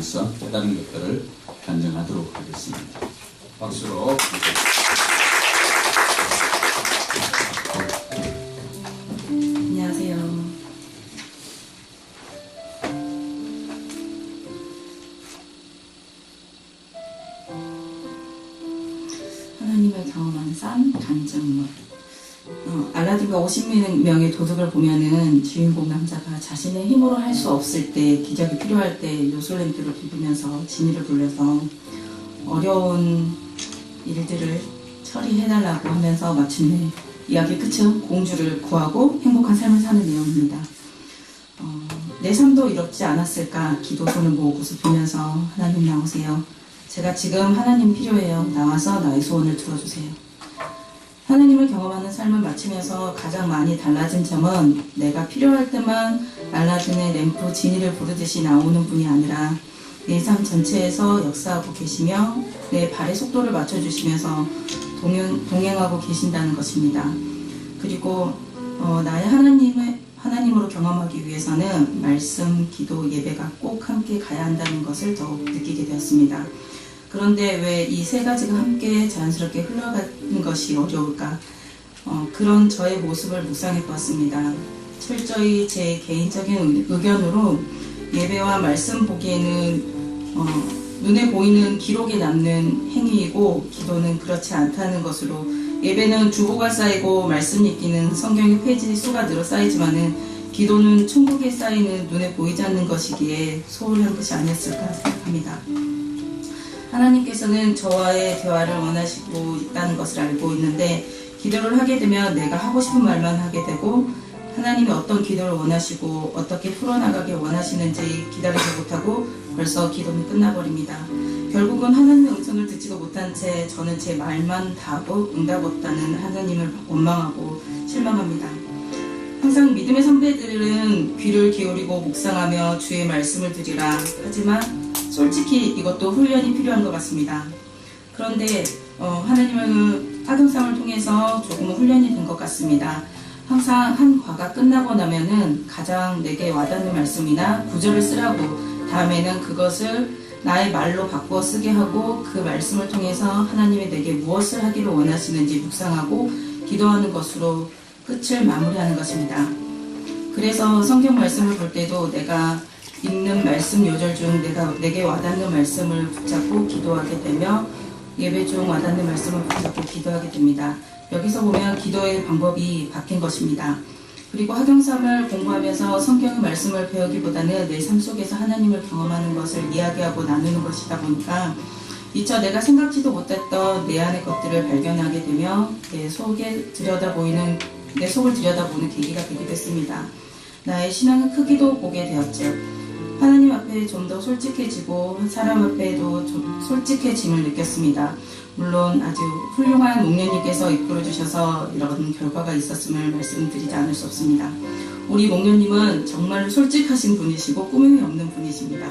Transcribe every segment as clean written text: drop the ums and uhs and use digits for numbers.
통해서 깨달은 것들을 간증하도록 하겠습니다. 박수로. 안녕하세요. 하나님을 경험한 산 간증물. 알라딘과 50명의 도둑을 보면은 주인공 남자가 자신의 힘으로 할 수 없을 때, 기적이 필요할 때 요술램프를 비비면서 진이를 불러서 어려운 일들을 처리해달라고 하면서 마침내 이야기 끝은 공주를 구하고 행복한 삶을 사는 내용입니다. 내 삶도 이렇지 않았을까 기도 손을 모으고서 빌면서 하나님 나오세요. 제가 지금 하나님 필요해요. 나와서 나의 소원을 들어주세요. 하나님을 경험하는 삶을 마치면서 가장 많이 달라진 점은 내가 필요할 때만 알라딘의 램프 지니를 부르듯이 나오는 분이 아니라 내 삶 전체에서 역사하고 계시며 내 발의 속도를 맞춰주시면서 동행하고 계신다는 것입니다. 그리고 나의 하나님으로 경험하기 위해서는 말씀, 기도, 예배가 꼭 함께 가야 한다는 것을 더욱 느끼게 되었습니다. 그런데 왜 이 세 가지가 함께 자연스럽게 흘러가는 것이 어려울까? 그런 저의 모습을 묵상해 보았습니다. 철저히 제 개인적인 의견으로 예배와 말씀 보기에는 눈에 보이는 기록에 남는 행위이고 기도는 그렇지 않다는 것으로 예배는 주보가 쌓이고 말씀 읽기는 성경의 페이지 수가 늘어 쌓이지만은 기도는 천국에 쌓이는 눈에 보이지 않는 것이기에 소홀한 것이 아니었을까 생각합니다. 하나님께서는 저와의 대화를 원하시고 있다는 것을 알고 있는데 기도를 하게 되면 내가 하고 싶은 말만 하게 되고 하나님이 어떤 기도를 원하시고 어떻게 풀어나가길 원하시는지 기다리지 못하고 벌써 기도는 끝나버립니다. 결국은 하나님의 음성을 듣지도 못한 채 저는 제 말만 다 하고 응답 없다는 하나님을 원망하고 실망합니다. 항상 믿음의 선배들은 귀를 기울이고 묵상하며 주의 말씀을 드리라 하지만 솔직히 이것도 훈련이 필요한 것 같습니다. 그런데 하나님은 학용상을 통해서 조금은 훈련이 된 것 같습니다. 항상 한 과가 끝나고 나면은 가장 내게 와닿는 말씀이나 구절을 쓰라고 다음에는 그것을 나의 말로 바꾸어 쓰게 하고 그 말씀을 통해서 하나님이 내게 무엇을 하기를 원하시는지 묵상하고 기도하는 것으로 끝을 마무리하는 것입니다. 그래서 성경 말씀을 볼 때도 내가 읽는 말씀 요절 중 내게 와닿는 말씀을 붙잡고 기도하게 되며 예배 중 와닿는 말씀을 붙잡고 기도하게 됩니다. 여기서 보면 기도의 방법이 바뀐 것입니다. 그리고 학용삼을 공부하면서 성경의 말씀을 배우기보다는 내 삶 속에서 하나님을 경험하는 것을 이야기하고 나누는 것이다 보니까 미처 내가 생각지도 못했던 내 안의 것들을 발견하게 되며 내 속을 들여다보는 계기가 되기도 했습니다. 나의 신앙의 크기도 보게 되었죠. 하나님 앞에 좀 더 솔직해지고 사람 앞에도 좀 솔직해짐을 느꼈습니다. 물론 아주 훌륭한 목련님께서 이끌어주셔서 이런 결과가 있었음을 말씀드리지 않을 수 없습니다. 우리 목련님은 정말 솔직하신 분이시고 꾸밈이 없는 분이십니다.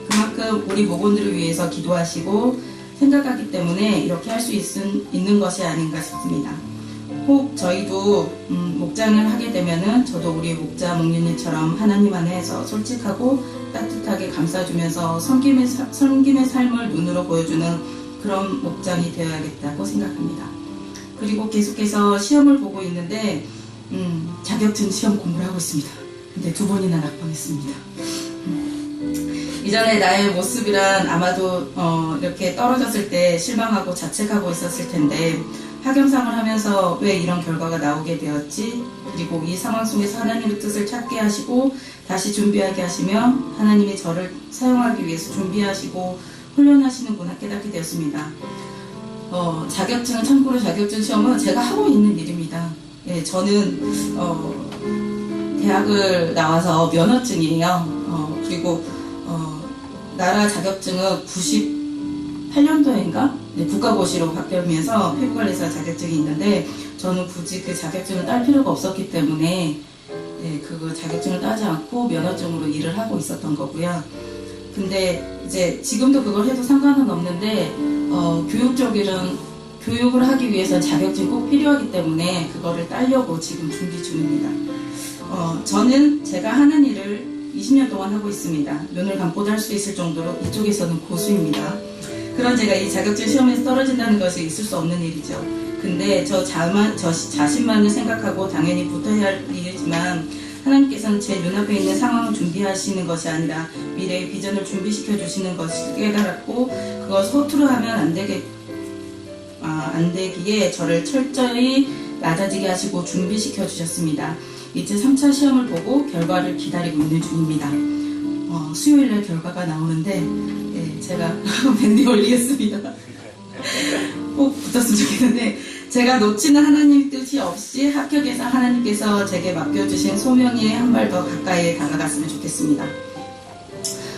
그만큼 우리 목원들을 위해서 기도하시고 생각하기 때문에 이렇게 할 수 있는 것이 아닌가 싶습니다. 혹 저희도 목장을 하게 되면은 저도 우리 목련님처럼 하나님 안에서 솔직하고 따뜻하게 감싸주면서 섬김의 삶을 눈으로 보여주는 그런 목장이 되어야겠다고 생각합니다. 그리고 계속해서 시험을 보고 있는데 자격증 시험 공부를 하고 있습니다. 근데 2번이나 낙방했습니다. 이전에 나의 모습이란 아마도 이렇게 떨어졌을 때 실망하고 자책하고 있었을 텐데 학용상을 하면서 왜 이런 결과가 나오게 되었지? 그리고 이 상황 속에서 하나님의 뜻을 찾게 하시고 다시 준비하게 하시며 하나님이 저를 사용하기 위해서 준비하시고 훈련하시는구나 깨닫게 되었습니다. 참고로 자격증 시험은 제가 하고 있는 일입니다. 예, 저는 대학을 나와서 면허증이에요. 그리고 나라 자격증은 98년도인가? 네, 국가고시로 바뀌면서 피부관리사 자격증이 있는데 저는 굳이 그 자격증을 딸 필요가 없었기 때문에 그 자격증을 따지 않고 면허증으로 일을 하고 있었던 거고요. 근데 이제 지금도 그걸 해도 상관은 없는데 교육을 하기 위해서 자격증이 꼭 필요하기 때문에 그거를 따려고 지금 준비 중입니다. 저는 제가 하는 일을 20년 동안 하고 있습니다. 눈을 감고도 할 수 있을 정도로 이쪽에서는 고수입니다. 그런 제가 이 자격증 시험에서 떨어진다는 것이 있을 수 없는 일이죠. 근데 저 자신만을 생각하고 당연히 붙어야 할 일이지만 하나님께서는 제 눈앞에 있는 상황을 준비하시는 것이 아니라 미래의 비전을 준비시켜 주시는 것을 깨달았고 그걸 서투르 하면 안 되기에 저를 철저히 낮아지게 하시고 준비시켜 주셨습니다. 이제 3차 시험을 보고 결과를 기다리고 있는 중입니다. 수요일날 결과가 나오는데 제가 밴드 올리겠습니다. 꼭 붙었으면 좋겠는데 제가 놓치는 하나님 뜻이 없이 합격해서 하나님께서 제게 맡겨주신 소명에 한 발 더 가까이 다가갔으면 좋겠습니다.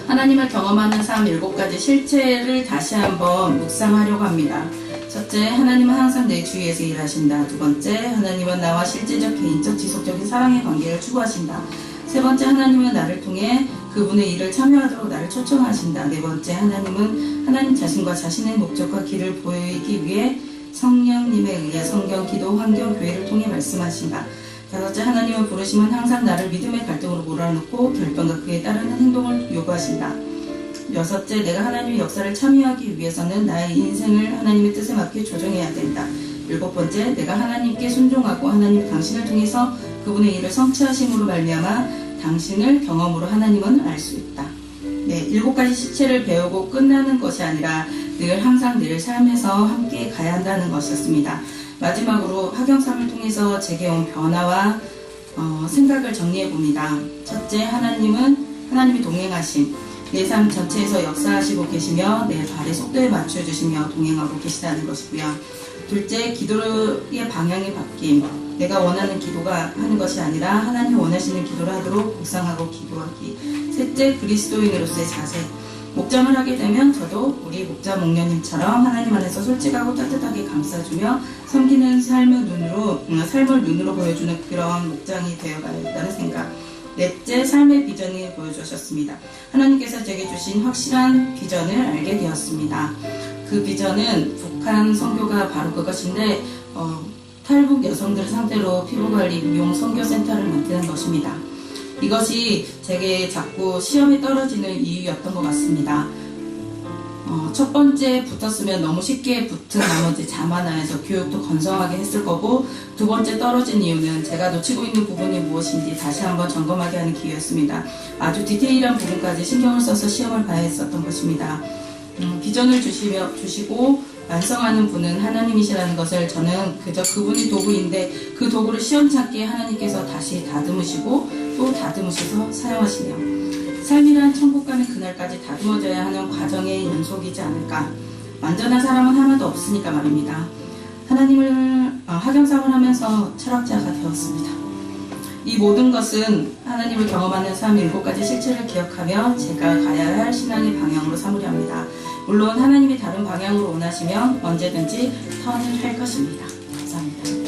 하나님을 경험하는 삶 7가지 실체를 다시 한번 묵상하려고 합니다. 첫째, 하나님은 항상 내 주위에서 일하신다. 두 번째, 하나님은 나와 실제적, 개인적, 지속적인 사랑의 관계를 추구하신다. 세 번째, 하나님은 나를 통해 그분의 일을 참여하도록 나를 초청하신다. 네 번째, 하나님은 하나님 자신과 자신의 목적과 길을 보이기 위해 성령님에 의해 성경, 기도, 환경, 교회를 통해 말씀하신다. 다섯째, 하나님은 부르시면 항상 나를 믿음의 갈등으로 몰아넣고 결단과 그에 따르는 행동을 요구하신다. 여섯째, 내가 하나님의 역사를 참여하기 위해서는 나의 인생을 하나님의 뜻에 맞게 조정해야 된다. 일곱 번째, 내가 하나님께 순종하고 하나님 당신을 통해서 그분의 일을 성취하심으로 말미암아 당신을 경험으로 하나님은 알 수 있다. 네, 7가지 실체를 배우고 끝나는 것이 아니라 늘 항상 내 삶에서 함께 가야 한다는 것이었습니다. 마지막으로 학영상을 통해서 제게 온 변화와 생각을 정리해 봅니다. 첫째, 하나님이 동행하심. 내 삶 전체에서 역사하시고 계시며 내 발의 속도에 맞춰주시며 동행하고 계시다는 것이고요. 둘째, 기도의 방향의 바뀜. 내가 원하는 기도가 하는 것이 아니라 하나님이 원하시는 기도를 하도록 묵상하고 기도하기. 셋째, 그리스도인으로서의 자세. 목장을 하게 되면 저도 우리 목자 목녀님처럼 하나님 안에서 솔직하고 따뜻하게 감싸주며 섬기는 삶을 눈으로 보여주는 그런 목장이 되어가야겠다는 생각. 넷째, 삶의 비전을 보여주셨습니다. 하나님께서 제게 주신 확실한 비전을 알게 되었습니다. 그 비전은 북한 선교가 바로 그것인데 탈북 여성들을 상대로 피부관리 미용 선교센터를 만드는 것입니다. 이것이 제게 자꾸 시험에 떨어지는 이유였던 것 같습니다. 첫 번째 붙었으면 너무 쉽게 붙은 나머지 자만하여서 교육도 건성하게 했을 거고, 두 번째 떨어진 이유는 제가 놓치고 있는 부분이 무엇인지 다시 한번 점검하게 하는 기회였습니다. 아주 디테일한 부분까지 신경을 써서 시험을 봐야 했었던 것입니다. 비전을 주시고 완성하는 분은 하나님이시라는 것을 저는 그저 그분이 도구인데 그 도구를 시원찮게 하나님께서 다시 다듬으시고 또 다듬으셔서 사용하시네요. 삶이란 천국 가는 그날까지 다듬어져야 하는 과정의 연속이지 않을까. 완전한 사람은 하나도 없으니까 말입니다. 학영상을 하면서 철학자가 되었습니다. 이 모든 것은 하나님을 경험하는 삶 7가지 실체를 기억하며 제가 가야 할 신앙의 방향으로 삼으려 합니다. 물론 하나님이 다른 방향으로 원하시면 언제든지 턴을 할 것입니다. 감사합니다.